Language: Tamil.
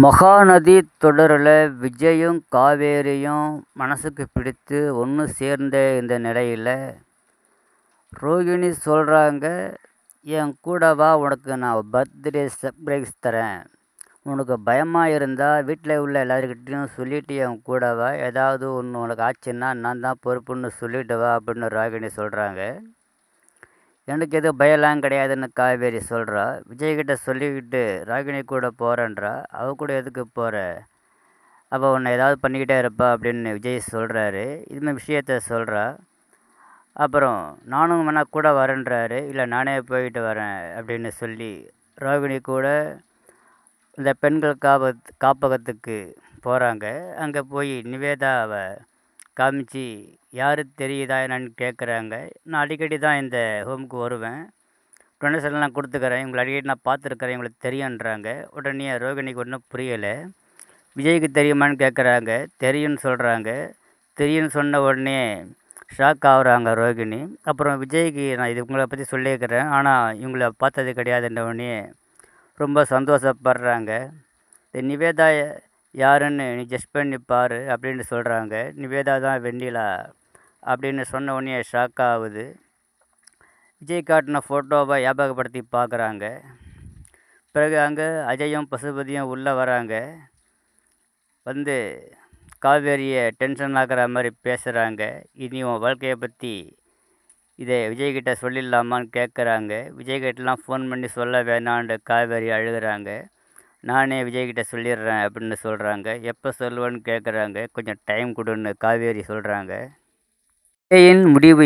மகாநதி தொடரில் விஜயும் காவேரியும் மனசுக்கு பிடித்து ஒன்று சேர்ந்த இந்த நிலையில் ரோகிணி சொல்கிறாங்க, என் கூட வா, உனக்கு நான் பர்த்டே சர்ப்ரைஸ் தரேன். உனக்கு பயமாக இருந்தால் வீட்டில் உள்ள எல்லாருக்கிட்டையும் சொல்லிவிட்டு என் கூட வா, ஏதாவது ஒன்று உனக்கு ஆச்சுன்னா நான் தான் பொறுப்புன்னு சொல்லிட்டு வா அப்படின்னு ரோகிணி சொல்கிறாங்க. எனக்கு எதுவும் பயம்லாம் கிடையாதுன்னு காவேரி சொல்கிறா. விஜய்கிட்ட சொல்லிக்கிட்டு ராகினி கூட போகிறேன்றா. அவ கூட எதுக்கு போகிற, அவள் உன்னை ஏதாவது பண்ணிக்கிட்டே இருப்பா அப்படின்னு விஜய் சொல்கிறாரு. இதுமாதிரி விஷயத்த சொல்கிறா. அப்புறம் நானும் வேணா கூட வரேன்றாரு. இல்லை நானே போயிட்டு வரேன் அப்படின்னு சொல்லி ரோகிணி கூட இந்த பெண்கள் காப்பகத்துக்கு போகிறாங்க. அங்கே போய் நிவேதாவை காமிச்சு யார் தெரியுதா என்னன்னு கேட்குறாங்க. நான் அடிக்கடி தான் இந்த ஹோமுக்கு வருவேன், டொனேஷன்லாம் கொடுத்துக்கிறேன், இவங்களை அடிக்கடி நான் பார்த்துருக்குறேன், இவங்களுக்கு தெரியுன்றாங்க. உடனே ரோகிணிக்கு ஒன்றும் புரியலை. விஜய்க்கு தெரியுமான்னு கேட்குறாங்க. தெரியும்னு சொல்கிறாங்க. தெரியும்னு சொன்ன உடனே ஷாக் ஆகுறாங்க ரோகிணி. அப்புறம் விஜய்க்கு நான் இது உங்களை பற்றி சொல்லியிருக்கிறேன், ஆனால் இவங்கள பார்த்தது கிடையாதுன்ற உடனே ரொம்ப சந்தோஷப்படுறாங்க. இந்த நிவேதா யாருன்னு நீ ஜஸ்ட் பண்ணி பாரு அப்படின்னு சொல்கிறாங்க. நிவேதா தான் வெண்ணிலா அப்படின்னு சொன்ன உடனே ஷாக் ஆகுது. விஜய் காட்டின ஃபோட்டோவை ஞாபகப்படுத்தி பார்க்குறாங்க. பிறகு அங்கே அஜயும் பசுபதியும் உள்ளே வராங்க. வந்து காவேரியை டென்ஷன் ஆகிற மாதிரி பேசுகிறாங்க. இனி உன் வாழ்க்கையை பற்றி இதை விஜய்கிட்ட சொல்லிடலாமான்னு கேட்குறாங்க. விஜய்கிட்டலாம் ஃபோன் பண்ணி சொல்ல வேணான்னு காவேரி அழுகிறாங்க. நானே விஜய்கிட்ட சொல்லிடுறேன் அப்படின்னு சொல்கிறாங்க. எப்போ சொல்லுவேன்னு கேட்குறாங்க. கொஞ்சம் டைம் கொடுன்னு காவேரி சொல்கிறாங்க. விஜயின் முடிவு